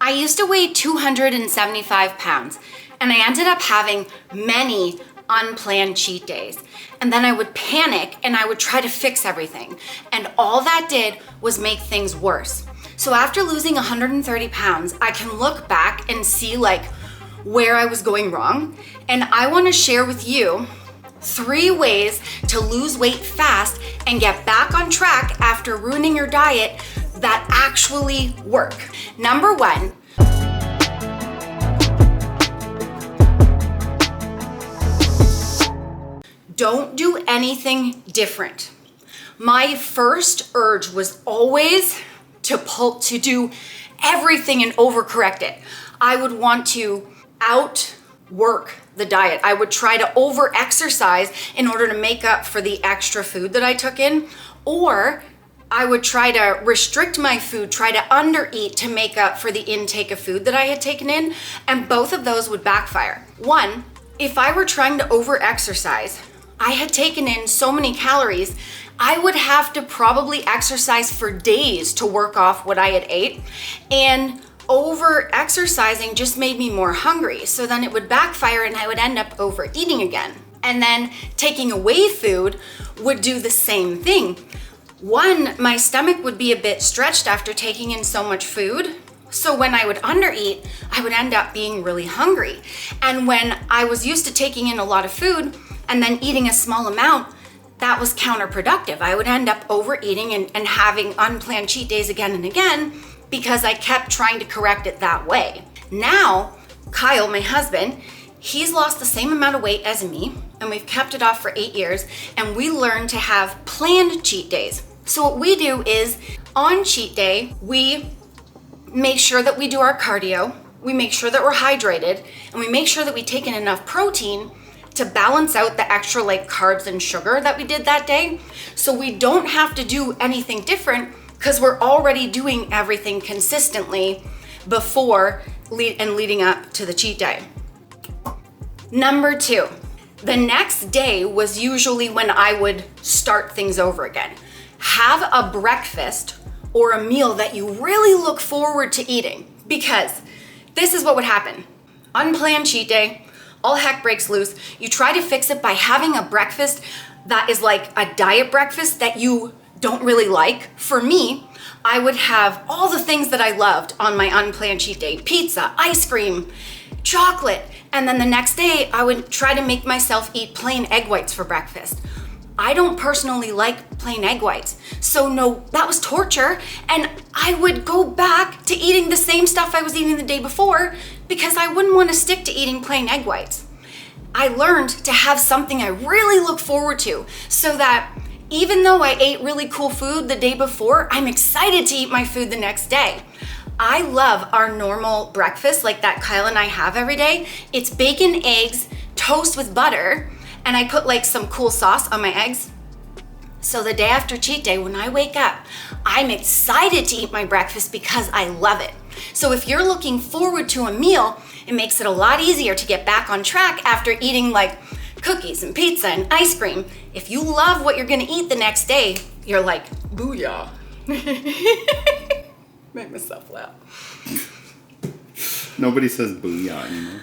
I used to weigh 275 pounds, and I ended up having many unplanned cheat days. And then I would panic and I would try to fix everything. And all that did was make things worse. So after losing 130 pounds, I can look back and see like where I was going wrong. And I want to share with you 3 ways to lose weight fast and get back on track after ruining your diet that actually work. Number 1, don't do anything different. My first urge was always to do everything and overcorrect it. I would want to outwork the diet. I would try to over-exercise in order to make up for the extra food that I took in, or I would try to restrict my food, try to undereat to make up for the intake of food that I had taken in, and both of those would backfire. 1, if I were trying to over-exercise, I had taken in so many calories, I would have to probably exercise for days to work off what I had ate, and over-exercising just made me more hungry. So then it would backfire and I would end up overeating again. And then taking away food would do the same thing. 1, my stomach would be a bit stretched after taking in so much food. So when I would undereat, I would end up being really hungry. And when I was used to taking in a lot of food and then eating a small amount, that was counterproductive. I would end up overeating and having unplanned cheat days again and again because I kept trying to correct it that way. Now, Kyle, my husband, he's lost the same amount of weight as me, and we've kept it off for 8 years, and we learned to have planned cheat days. So what we do is, on cheat day, we make sure that we do our cardio, we make sure that we're hydrated, and we make sure that we take in enough protein to balance out the extra like carbs and sugar that we did that day. So we don't have to do anything different because we're already doing everything consistently before and leading up to the cheat day. Number 2, the next day was usually when I would start things over again. Have a breakfast or a meal that you really look forward to eating, because this is what would happen. Unplanned cheat day, all heck breaks loose. You try to fix it by having a breakfast that is like a diet breakfast that you don't really like. For me, I would have all the things that I loved on my unplanned cheat day: pizza, ice cream, chocolate, and then the next day I would try to make myself eat plain egg whites for breakfast. I don't personally like plain egg whites, so no, that was torture, and I would go back to eating the same stuff I was eating the day before because I wouldn't want to stick to eating plain egg whites. I learned to have something I really look forward to, so that even though I ate really cool food the day before, I'm excited to eat my food the next day. I love our normal breakfast like that Kyle and I have every day. It's bacon, eggs, toast with butter, and I put like some cool sauce on my eggs. So the day after cheat day, when I wake up, I'm excited to eat my breakfast because I love it. So if you're looking forward to a meal, it makes it a lot easier to get back on track after eating like cookies and pizza and ice cream. If you love what you're gonna eat the next day, you're like, booyah. Make myself laugh. Nobody says booyah anymore.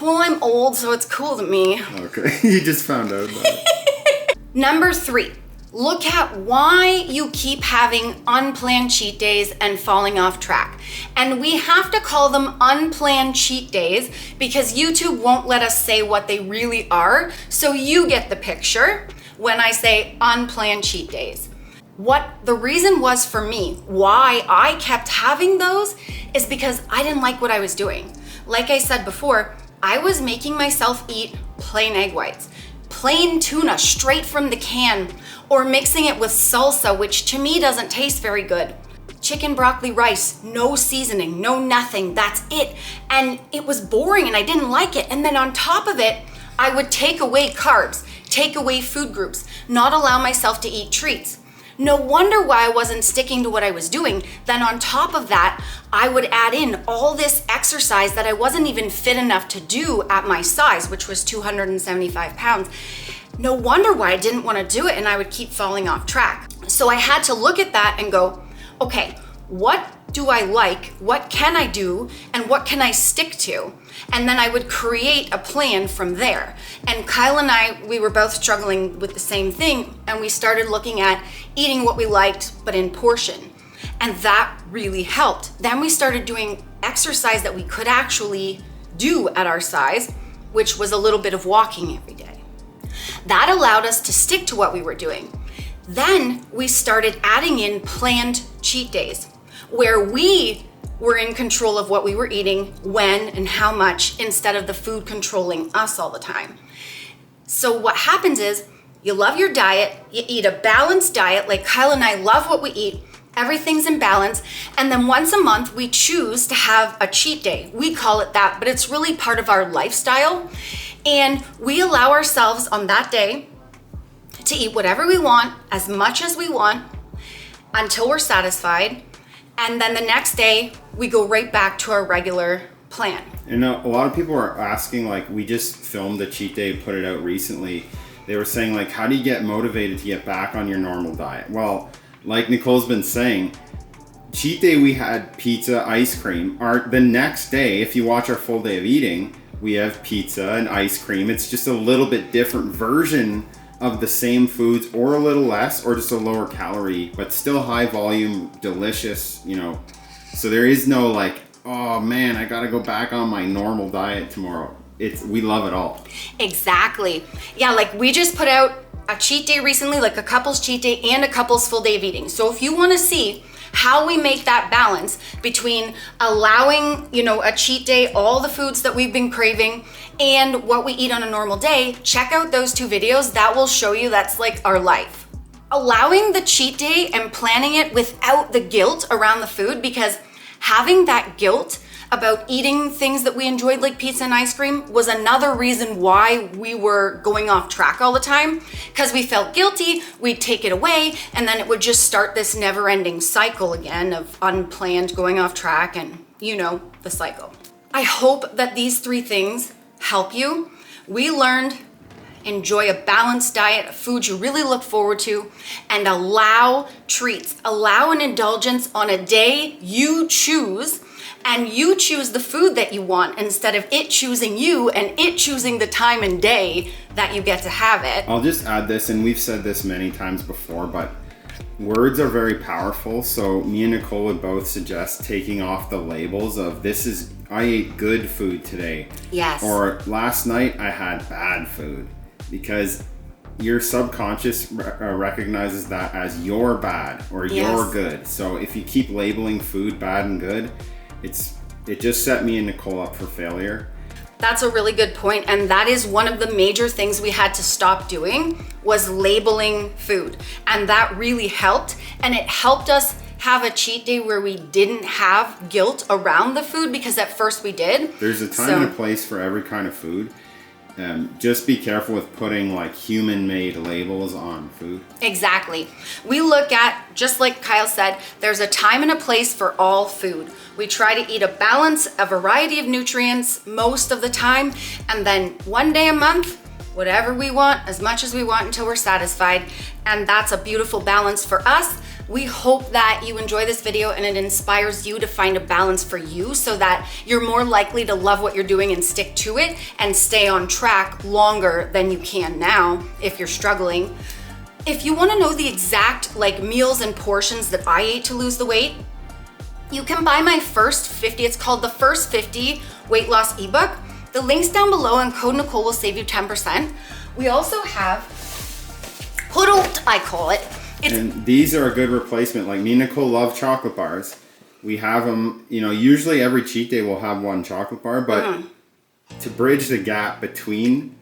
Well, I'm old, so it's cool to me. Okay, you just found out about it. Number 3, look at why you keep having unplanned cheat days and falling off track. And we have to call them unplanned cheat days because YouTube won't let us say what they really are. So you get the picture when I say unplanned cheat days. What the reason was for me, why I kept having those, is because I didn't like what I was doing. Like I said before, I was making myself eat plain egg whites, plain tuna straight from the can, or mixing it with salsa, which to me doesn't taste very good. Chicken broccoli rice, no seasoning, no nothing, that's it. And it was boring and I didn't like it. And then on top of it, I would take away carbs, take away food groups, not allow myself to eat treats. No wonder why I wasn't sticking to what I was doing. Then on top of that, I would add in all this exercise that I wasn't even fit enough to do at my size, which was 275 pounds. No wonder why I didn't want to do it and I would keep falling off track. So I had to look at that and go, okay, what do I like, what can I do, and what can I stick to? And then I would create a plan from there. And Kyle and I, we were both struggling with the same thing, and we started looking at eating what we liked, but in portion. And that really helped. Then we started doing exercise that we could actually do at our size, which was a little bit of walking every day. That allowed us to stick to what we were doing. Then we started adding in planned cheat days, where we were in control of what we were eating, when and how much, instead of the food controlling us all the time. So what happens is, you love your diet, you eat a balanced diet, like Kyle and I love what we eat, everything's in balance, and then once a month we choose to have a cheat day. We call it that, but it's really part of our lifestyle. And we allow ourselves on that day to eat whatever we want, as much as we want, until we're satisfied. And then the next day, we go right back to our regular plan. And a lot of people are asking, like, we just filmed a cheat day, put it out recently. They were saying, like, how do you get motivated to get back on your normal diet? Well, like Nicole's been saying, cheat day we had pizza, ice cream. The next day, if you watch our full day of eating, we have pizza and ice cream. It's just a little bit different version of the same foods, or a little less, or just a lower calorie, but still high volume, delicious, you know. So there is no like, oh man, I gotta go back on my normal diet tomorrow. We love it all. Exactly. Yeah, like we just put out a cheat day recently, like a couple's cheat day and a couple's full day of eating. So if you wanna see how we make that balance between allowing, you know, a cheat day, all the foods that we've been craving, and what we eat on a normal day, check out those 2 videos. That will show you that's like our life. Allowing the cheat day and planning it without the guilt around the food, because having that guilt about eating things that we enjoyed like pizza and ice cream was another reason why we were going off track all the time, because we felt guilty, we'd take it away, and then it would just start this never-ending cycle again of unplanned going off track, and you know the cycle. I hope that these 3 things help you. We learned enjoy a balanced diet of foods you really look forward to, and allow treats, allow an indulgence on a day you choose, and you choose the food that you want instead of it choosing you and it choosing the time and day that you get to have it. I'll just add this, and we've said this many times before, but words are very powerful. So me and Nicole would both suggest taking off the labels of I ate good food today. Yes. Or last night I had bad food, because your subconscious recognizes that as you're bad or you're good. So if you keep labeling food bad and good, it just set me and Nicole up for failure. That's a really good point, and that is one of the major things we had to stop doing, was labeling food. And that really helped, and it helped us have a cheat day where we didn't have guilt around the food, because at first we did. There's a time and a place for every kind of food. Just be careful with putting like human-made labels on food. Exactly. We look at, just like Kyle said, there's a time and a place for all food. We try to eat a balance, a variety of nutrients most of the time, and then one day a month, whatever we want, as much as we want until we're satisfied. And that's a beautiful balance for us. We hope that you enjoy this video and it inspires you to find a balance for you, so that you're more likely to love what you're doing and stick to it and stay on track longer than you can now if you're struggling. If you want to know the exact like meals and portions that I ate to lose the weight, you can buy my first 50. It's called the First 50 Weight Loss ebook. The link's down below, and code Nicole will save you 10%. We also have Huddled, I call it. And these are a good replacement. Like me and Nicole love chocolate bars. We have them, you know, usually every cheat day we'll have one chocolate bar, but to bridge the gap between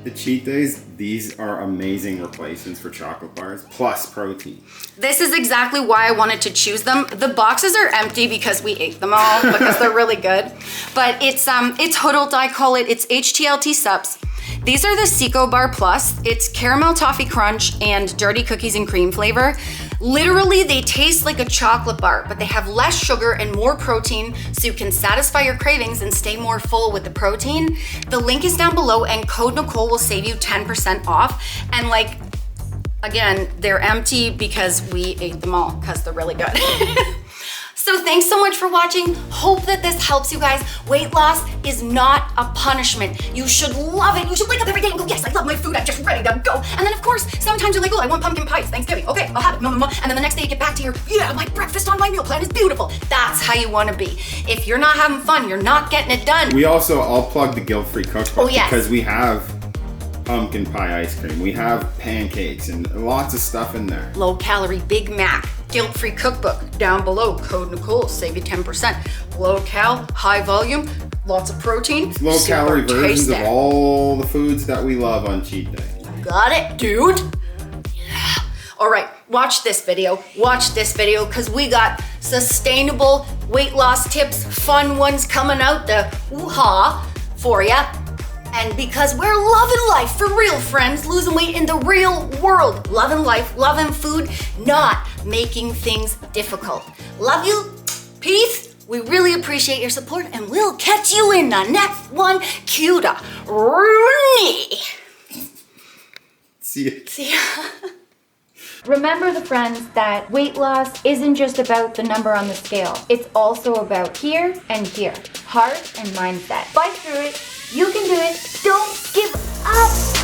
the cheat days, these are amazing replacements for chocolate bars, plus protein. This is exactly why I wanted to choose them. The boxes are empty because we ate them all, because they're really good. But it's Huddled, I call it. It's HTLT Sups. These are the Seco Bar Plus. It's caramel toffee crunch and dirty cookies and cream flavor. Literally, they taste like a chocolate bar, but they have less sugar and more protein, so you can satisfy your cravings and stay more full with the protein. The link is down below, and code Nicole will save you 10% off. And like, again, they're empty because we ate them all, because they're really good. So thanks so much for watching. Hope that this helps you guys. Weight loss is not a punishment. You should love it. You should wake up every day and go, yes, I love my food. I'm just ready to go. And then of course, sometimes you're like, oh, I want pumpkin pie. It's Thanksgiving. Okay, I'll have it. And then the next day you get back to your, yeah, my breakfast on my meal plan is beautiful. That's how you want to be. If you're not having fun, you're not getting it done. I'll plug the guilt-free cookbook. Oh, yes. Because we have pumpkin pie ice cream. We have pancakes and lots of stuff in there. Low calorie Big Mac, guilt-free cookbook. Down below, code Nicole, save you 10%. Low cal, high volume, lots of protein. Low calorie versions of all the foods that we love on cheat day. Got it, dude? Yeah. All right, watch this video, because we got sustainable weight loss tips, fun ones coming out the woo-ha for ya. And because we're loving life for real, friends, losing weight in the real world, loving life, loving food, not making things difficult. Love you, peace. We really appreciate your support, and we'll catch you in the next one. Cuta. Rooney. See ya. See ya. Remember, the friends, that weight loss isn't just about the number on the scale. It's also about here and here. Heart and mindset. Fight through it. You can do it. Don't give up.